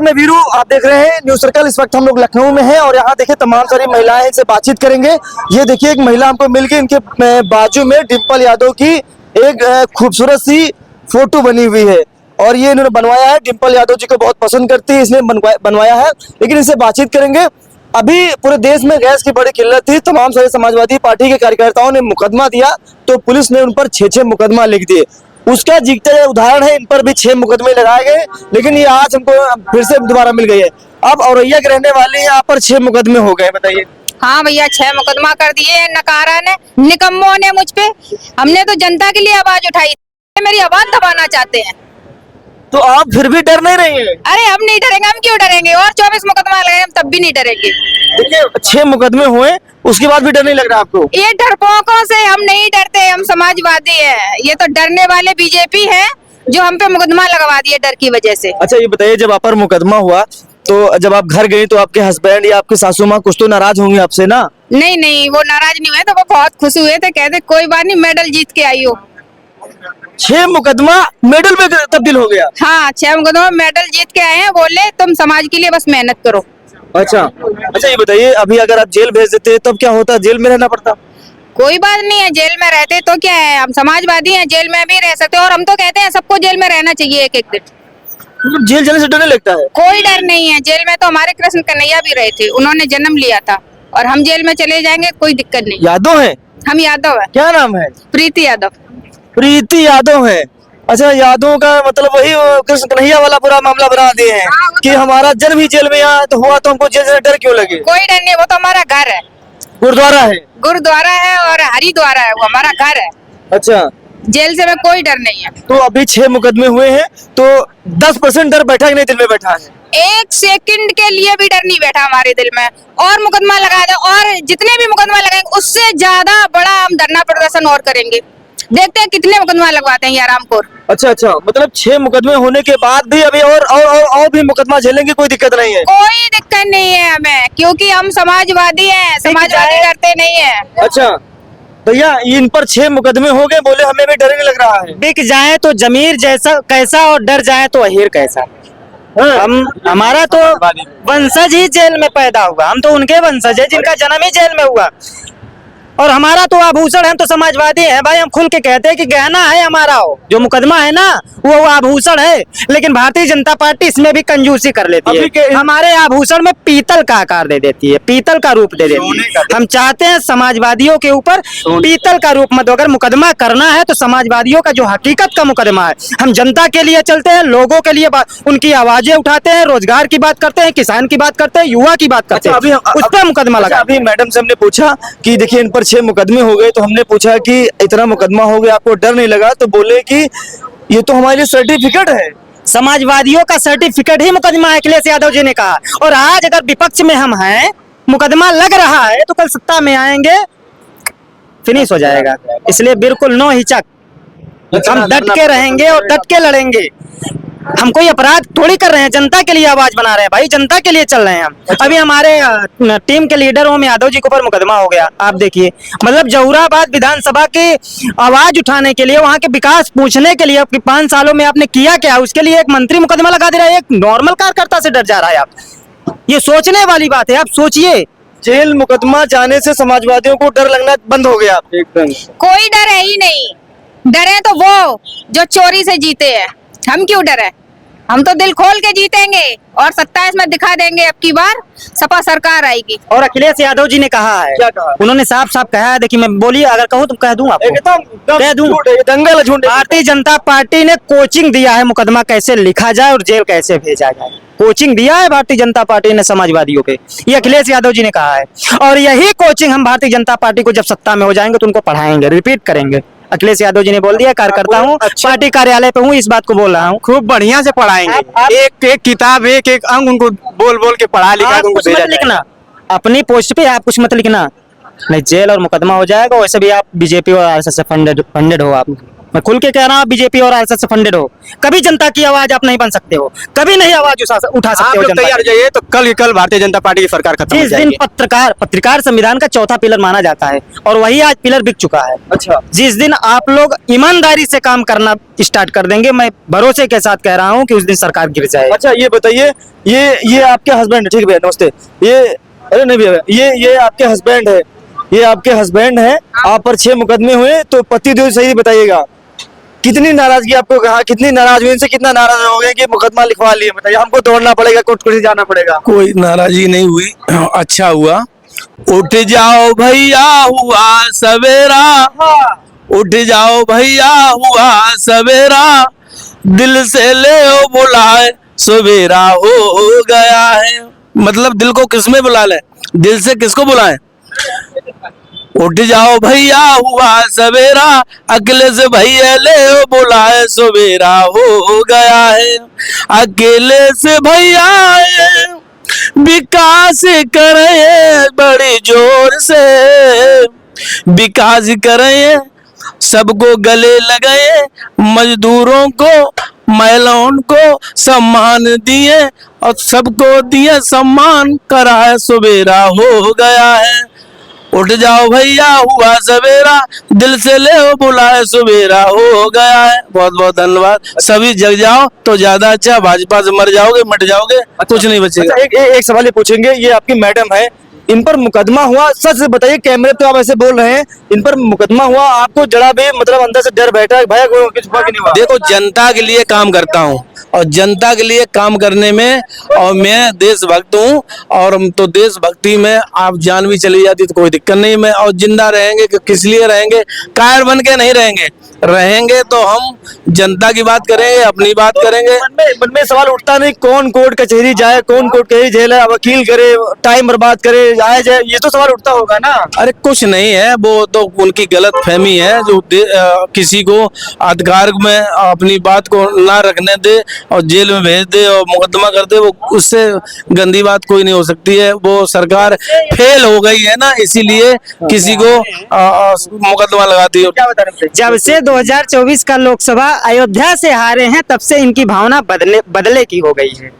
मैं वीरू, आप देख रहे हैं न्यूज सर्कल। इस वक्त हम लोग लखनऊ में हैं और यहाँ देखिए तमाम सारी महिलाएं इनसे बातचीत करेंगे। ये देखिए एक महिला हमको मिल गई, इनके बाजू में डिम्पल यादव की एक खूबसूरत सी फोटो बनी हुई है और ये इन्होंने बनवाया है। डिम्पल यादव जी को बहुत पसंद करती है, इसने बनवाया है। लेकिन इनसे बातचीत करेंगे। अभी पूरे देश में गैस की बड़ी किल्लत थी, तमाम सारे समाजवादी पार्टी के कार्यकर्ताओं ने मुकदमा दिया तो पुलिस ने उन पर 6 मुकदमा लिख दिए। उसका जीता उदाहरण है, इन पर भी 6 मुकदमे लगाए गए, लेकिन ये आज हमको फिर से दोबारा मिल गई है। अब औरैया के रहने वाले यहाँ पर 6 मुकदमे हो गए, बताइए। हाँ भैया, 6 मुकदमा कर दिए नकारा ने, निकम्मों ने मुझ पे। हमने तो जनता के लिए आवाज उठाई, मेरी आवाज दबाना चाहते हैं। तो आप फिर भी डर नहीं रही हैं? अरे हम नहीं डरेंगे, हम क्यों डरेंगे? और 24 मुकदमा लगे, हम तब भी नहीं डरेंगे। देखिए 6 मुकदमे हुए, उसके बाद भी डर नहीं लग रहा आपको? ये डरपोकों से हम नहीं डरते, हम समाजवादी हैं। ये तो डरने वाले बीजेपी है जो हम पे मुकदमा लगवा दिए डर की वजह से। अच्छा ये बताइए, जब आप पर मुकदमा हुआ तो जब आप घर गई तो आपके हस्बैंड या आपकी सासू माँ कुछ तो नाराज होंगी आपसे ना? नहीं नहीं, वो नाराज नहीं हुए, तो वो बहुत खुश हुए थे, कहते कोई बात नहीं, मेडल जीत के आई हो। 6 मुकदमा मेडल में तब्दील हो गया? हाँ, 6 मुकदमा मेडल जीत के आए हैं। बोले तुम समाज के लिए बस मेहनत करो। अच्छा ये बताइए, अभी अगर आप जेल भेज देते तब क्या होता? जेल में रहना पड़ता? कोई बात नहीं है, जेल में रहते तो क्या है, हम समाजवादी हैं, जेल में भी रह सकते हैं। और हम तो कहते हैं सबको जेल में रहना चाहिए एक एक दिन। मतलब जेल जाने से डर नहीं लगता है? कोई डर नहीं है। जेल में तो हमारे कृष्ण कन्हैया भी रहे थे, उन्होंने जन्म लिया था, और हम जेल में चले जाएंगे, कोई दिक्कत नहीं। यादव है? हम यादव है। क्या नाम है? प्रीति यादव। प्रीति यादव है। अच्छा, यादव का मतलब वही कृष्ण कन्हैया वाला पूरा मामला बना दिए हैं कि हमारा जन्म ही जेल में यहाँ तो हुआ, तो हमको जेल से डर क्यों लगे? कोई डर नहीं, वो तो हमारा घर है। गुरुद्वारा है? गुरुद्वारा है और हरिद्वारा है, वो हमारा घर है। अच्छा, जेल से में कोई डर नहीं है। तो अभी 6 मुकदमे हुए हैं तो 10% डर बैठा कि नहीं दिल में बैठा है? 1 सेकंड के लिए भी डर नहीं बैठा हमारे दिल में। और मुकदमा लगा दे, और जितने भी मुकदमा लगाएंगे उससे ज्यादा बड़ा हम धरना प्रदर्शन और करेंगे। देखते हैं कितने मुकदमा लगवाते हैं ये आरामखोर। अच्छा, मतलब 6 मुकदमे होने के बाद भी अभी और भी मुकदमा झेलेंगे, कोई दिक्कत नहीं है? कोई दिक्कत नहीं है हमें, क्योंकि हम समाजवादी हैं, समाजवादी डरते नहीं है। अच्छा भैया, इन पर 6 मुकदमे हो गए, बोले हमें भी डर नहीं लग रहा है। बिक जाए तो जमीर जैसा कैसा और डर जाए तो अहीर कैसा। हमारा तो वंशज ही जेल में पैदा हुआ, हम तो उनके वंशज है जिनका जन्म ही जेल में हुआ। और हमारा तो आभूषण, हम तो समाजवादी हैं भाई, हम खुल के कहते हैं कि गहना है हमारा, हो जो मुकदमा है ना वो आभूषण है। लेकिन भारतीय जनता पार्टी इसमें भी कंजूसी कर लेती है, हमारे आभूषण में पीतल का आकार दे देती है, पीतल का रूप दे देती है। हम चाहते हैं समाजवादियों के ऊपर पीतल का रूप मत, अगर मुकदमा करना है तो समाजवादियों का जो हकीकत का मुकदमा है। हम जनता के लिए चलते हैं, लोगों के लिए उनकी आवाजें उठाते हैं, रोजगार की बात करते हैं, किसान की बात करते हैं, युवा की बात करते हैं, उस पर मुकदमा लगा। अभी मैडम से हमने पूछा कि देखिए इन पर 6 मुकदमे हो गए, तो हमने पूछा कि इतना मुकदमा हो गया, आपको डर नहीं लगा? तो बोले कि ये तो हमारे लिए सर्टिफिकेट है, समाजवादियों का सर्टिफिकेट ही मुकदमा है, अखिलेश यादव जी ने कहा। और आज अगर विपक्ष में हम हैं, मुकदमा लग रहा है, तो कल सत्ता में आएंगे, फिनिश हो जाएगा। इसलिए बिल्कुल नो हिचक, हम डट के रहेंगे और डट के लड़ेंगे। हम कोई अपराध थोड़ी कर रहे हैं, जनता के लिए आवाज बना रहे हैं भाई, जनता के लिए चल रहे हैं हम। अभी हमारे टीम के लीडर ओम यादव जी के ऊपर मुकदमा हो गया, आप देखिए। मतलब जहुराबाद विधानसभा की आवाज उठाने के लिए, वहां के विकास पूछने के लिए, आपके 5 सालों में आपने किया क्या, उसके लिए एक मंत्री मुकदमा लगा दे रहा है, एक नॉर्मल कार्यकर्ता से डर जा रहा है आप। ये सोचने वाली बात है, आप सोचिए। जेल मुकदमा जाने से समाजवादियों को डर लगना बंद हो गया एकदम? कोई डर है ही नहीं। डरे तो वो जो चोरी से जीते हैं, हम क्यों डरे? हम तो दिल खोल के जीतेंगे और 27 में दिखा देंगे, अब की बार सपा सरकार आएगी। और अखिलेश यादव जी ने कहा है, क्या कहा? उन्होंने साफ साफ कहा है, देखिए मैं बोलिए, अगर कहूँ तो कह दूं आपको, कह दूं। दंगल झूठ। भारतीय जनता पार्टी ने कोचिंग दिया है मुकदमा कैसे लिखा जाए और जेल कैसे भेजा जाए, कोचिंग दिया है भारतीय जनता पार्टी ने समाजवादियों पे, ये अखिलेश यादव जी ने कहा है। और यही कोचिंग हम भारतीय जनता पार्टी को जब सत्ता में हो जाएंगे तो उनको पढ़ाएंगे, रिपीट करेंगे। अखिलेश यादव जी ने बोल दिया, कार्यकर्ता हूँ, पार्टी कार्यालय पे हूँ, इस बात को बोल रहा हूँ। खूब बढ़िया से पढ़ाएंगे, एक एक किताब, एक एक अंग उनको बोल बोल के पढ़ा लिखा के उनको भेजा लिखना, अपनी पोस्ट पे आप कुछ मत लिखना, नहीं जेल और मुकदमा हो जाएगा। वैसे भी आप बीजेपी और आरएसएस से फंडेड हो आप, मैं खुल के कह रहा हूँ, बीजेपी और आरएसएस से फंडेड हो, कभी जनता की आवाज आप नहीं बन सकते हो, कभी नहीं आवाज उठा आप सकते हो लोग जनता तैयार की। जाइए तो कल ही कल भारतीय जनता पार्टी की सरकार खत्म हो जिस दिन जाएगी। पत्रकार संविधान का चौथा पिलर माना जाता है और वही आज पिलर बिक चुका है। अच्छा, जिस दिन आप लोग ईमानदारी से काम करना स्टार्ट कर देंगे, मैं भरोसे के साथ कह रहा हूँ कि उस दिन सरकार गिर जाएगी। अच्छा ये बताइए, ये आपके हस्बैंड, ठीक है भैया नमस्ते, ये अरे नहीं भैया, ये आपके हस्बैंड है, ये आपके हस्बैंड है, आप पर 6 मुकदमे हुए, तो पति देव सही बताइएगा कितनी नाराजगी आपको, कहा कितनी नाराज हुए, इनसे कितना नाराज हो गए कि मुकदमा लिखवा लिए, बताइए, हमको दौड़ना पड़ेगा, कोर्ट कुर्सी जाना पड़ेगा। कोई नाराजगी नहीं हुई, अच्छा हुआ। उठ जाओ भैया हुआ सवेरा, उठ जाओ भैया हुआ सवेरा, दिल से ले बुलाए सवेरा हो गया है। मतलब दिल को किसमें बुला ले, दिल से किसको बुलाए। उठ जाओ भैया हुआ सवेरा, अकेले से भैया ले बुलाए सवेरा हो गया है। अकेले से भैया विकास करे बड़ी जोर से, विकास करे सबको गले लगाए, मजदूरों को महिलाओं को सम्मान दिए और सबको दिए सम्मान, कराए सवेरा हो गया है। उठ जाओ भैया हुआ सवेरा, दिल से ले बुलाए सवेरा हो गया है। बहुत बहुत धन्यवाद। सभी जग जाओ तो ज्यादा अच्छा, भाजपा से मर जाओगे मिट जाओगे, कुछ नहीं बचेगा। अच्छा, एक सवाल ये पूछेंगे, ये आपकी मैडम है, इन पर मुकदमा हुआ, सच से बताइए, कैमरे तो आप ऐसे बोल रहे हैं, इन पर मुकदमा हुआ, आपको जरा भी मतलब अंदर से डर बैठा है भैया कुछ हुआ कि नहीं हुआ? देखो जनता के लिए काम करता हूँ और जनता के लिए काम करने में, और मैं देशभक्त हूँ, और तो देशभक्ति में आप जान भी चली जाती तो कोई दिक्कत नहीं। मैं और जिंदा रहेंगे कि किस लिए रहेंगे, कायर बन के नहीं रहेंगे, रहेंगे तो हम जनता की बात करेंगे, अपनी बात करेंगे। मन में सवाल उठता नहीं, कौन कोर्ट कचहरी जाए, कौन कोर्ट कचहरी जेल है, वकील करे, टाइम बर्बाद करे, आया जाए, ये तो सवाल उठता होगा ना। अरे कुछ नहीं है, वो तो उनकी गलत फहमी है जो किसी को अधिकार में अपनी बात को ना रखने दे और जेल में भेज दे और मुकदमा कर दे, वो उससे गंदी बात कोई नहीं हो सकती है। वो सरकार फेल हो गई है ना, इसीलिए किसी को मुकदमा लगाती है। जब से 2024 का लोकसभा अयोध्या से हारे हैं, तब से इनकी भावना बदले की हो गई है।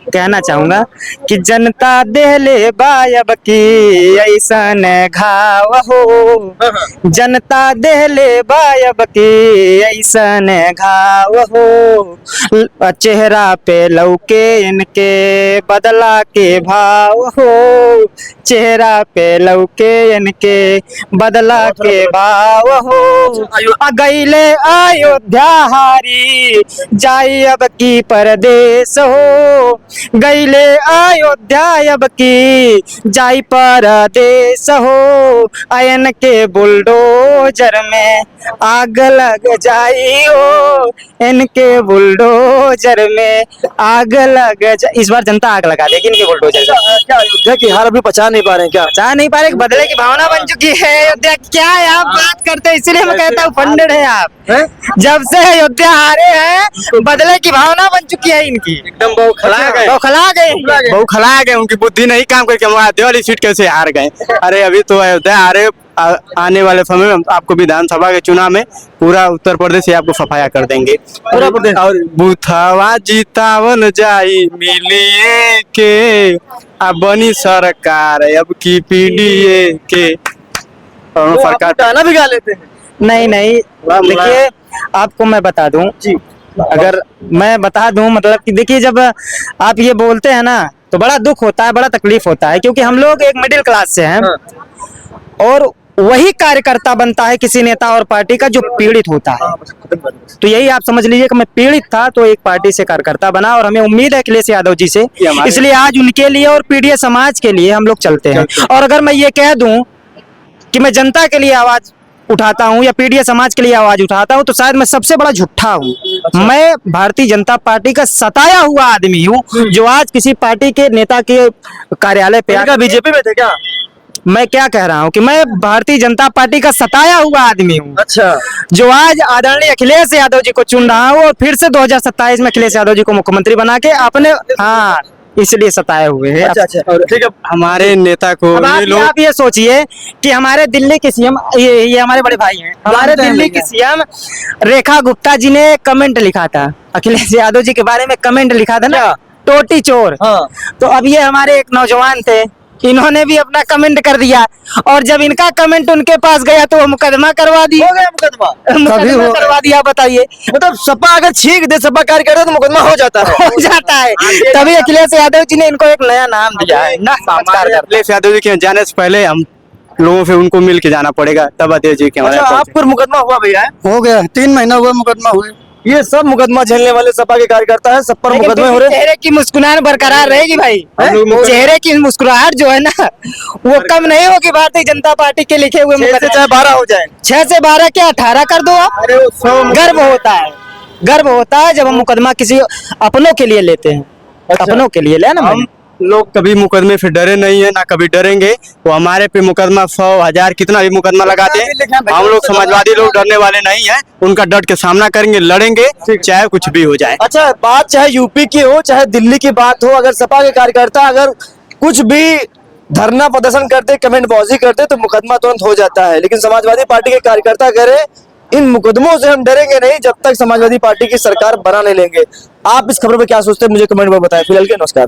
कहना चाहूंगा कि जनता देहले बायब की ऐसन घाव हो, जनता देहले बायब की ऐसन घाव हो, चेहरा पे लौके इनके बदला के भाव हो, चेहरा पे लौके इनके बदला के भाव हो। गईले अयोध्या हारी जाई अब की परदेश हो, गईले अयोध्या अब की जाई परदेश हो, आयन के बुलडोजर में आग लग जाई हो, इनके बुलडोजर में आग लग जा। इस बार जनता आग लगा देगी इनके बुलडोजर में। क्या अयोध्या की हार अभी पचा नहीं पा रहे हैं क्या? चाह नहीं पा रहे, बदले की भावना बन चुकी है अयोध्या। क्या है आप बात करते हैं, इसलिए मैं कहता हूँ फंडेड है आप। जब से अयोध्या हारे हैं, बदले की भावना बन चुकी है इनकी, एकदम बौखला गए, बौखला गए, उनकी बुद्धि नहीं काम करके हम आते वाली सीट कैसे हार गए। अरे अभी तो अयोध्या हारे, आने वाले समय में आपको विधानसभा के चुनाव में पूरा उत्तर प्रदेश से आपको सफाया कर देंगे। पूरा प्रदेश। और बुथावा जीतावन जाई मिलिए के, अब बनी सरकार अब की पीडीए के। और तो सरकार आप गाना भी गा लेते हैं? नहीं नहीं, देखिए आपको मैं बता दूं जी, अगर मैं बता दूं मतलब कि देखिए, जब आप ये बोलते हैं ना तो बड़ा दुख होता है, बड़ा तकलीफ होता है, क्योंकि हम लोग एक मिडिल क्लास से हैं और वही कार्यकर्ता बनता है किसी नेता और पार्टी का जो पीड़ित होता है। तो यही आप समझ लीजिए कि मैं पीड़ित था तो एक पार्टी से कार्यकर्ता बना, और हमें उम्मीद है अखिलेश यादव जी से, इसलिए आज उनके लिए और पीडीए समाज के लिए हम लोग चलते हैं। और अगर मैं ये कह दूं कि मैं जनता के लिए आवाज उठाता हूं या पीडीए समाज के लिए आवाज उठाता हूं, तो शायद मैं सबसे बड़ा झूठा हूं। मैं भारतीय जनता पार्टी का सताया हुआ आदमी हूं, जो आज किसी पार्टी के नेता के कार्यालय पे बीजेपी में थे क्या? मैं क्या कह रहा हूं कि मैं भारतीय जनता पार्टी का सताया हुआ आदमी हूं, अच्छा, जो आज आदरणीय अखिलेश यादव जी को चुन रहा हूं और फिर से 2027 में अखिलेश यादव जी को मुख्यमंत्री बना के अपने इसलिए सताए हुए हैं। अच्छा अच्छा ठीक है। हमारे नेता को अब ये लोग आप ये सोचिए कि हमारे दिल्ली के सीएम ये हमारे बड़े भाई हैं, हमारे जानते हैं दिल्ली भैया। की सीएम रेखा गुप्ता जी ने कमेंट लिखा था अखिलेश यादव जी के बारे में, कमेंट लिखा था ना, टोटी चोर। हाँ तो अब ये हमारे एक नौजवान थे, इन्होंने भी अपना कमेंट कर दिया, और जब इनका कमेंट उनके पास गया तो वो मुकदमा करवा दी, हो गया मुकदमा। मुकदमा करवा दिया। बताइए, मतलब सपा अगर छींक दे सपा कार्यकर्ता तो मुकदमा हो जाता है। हो जाता है। तभी अखिलेश यादव जी ने इनको एक नया नाम दिया है ना, हमारे अखिलेश यादव जी के जाने से पहले हम लोगों से उनको मिल के जाना पड़ेगा, तब अध्यक्ष जी के हमारे अच्छा यहाँ आप पर मुकदमा हुआ भैया? हो गया 3 महीना हुआ मुकदमा हुए। ये सब मुकदमा झेलने वाले सपा के कार्यकर्ता है, सब पर लेकिन मुकदमे हो फिर भी रहे हैं। चेहरे की मुस्कुराहट बरकरार रहेगी भाई। हम लोग मुकदमा- चेहरे की मुस्कुराहट जो है ना, वो कम नहीं होगी भारतीय जनता पार्टी के लिखे हुए 6 से मुकदमे। चाहे 12 हो जाए। 6 से 12 क्या 18 कर दो आप। गर्व होता है, गर्व होता है जब हम मुकदमा किसी अपनों के लिए लेते हैं। अच्छा। अपनों के लिए ले ना हम लोग कभी मुकदमे से डरे नहीं है, ना कभी डरेंगे। वो हमारे पे मुकदमा 100 1000 कितना भी मुकदमा लगाते हैं, हम लोग समाजवादी लोग डरने वाले नहीं है। उनका डट के सामना करेंगे, लड़ेंगे, चाहे कुछ भी हो जाए। अच्छा बात चाहे यूपी की हो चाहे दिल्ली की बात हो, अगर सपा के कार्यकर्ता अगर कुछ भी धरना प्रदर्शन करते, कमेंटबाजी करते तो मुकदमा तुरंत हो जाता है। लेकिन समाजवादी पार्टी के कार्यकर्ता करे इन मुकदमों से हम डरेंगे नहीं जब तक समाजवादी पार्टी की सरकार बना नहीं लेंगे। आप इस खबर पर क्या सोचते हैं मुझे कमेंट में बताएं। फिलहाल के नमस्कार।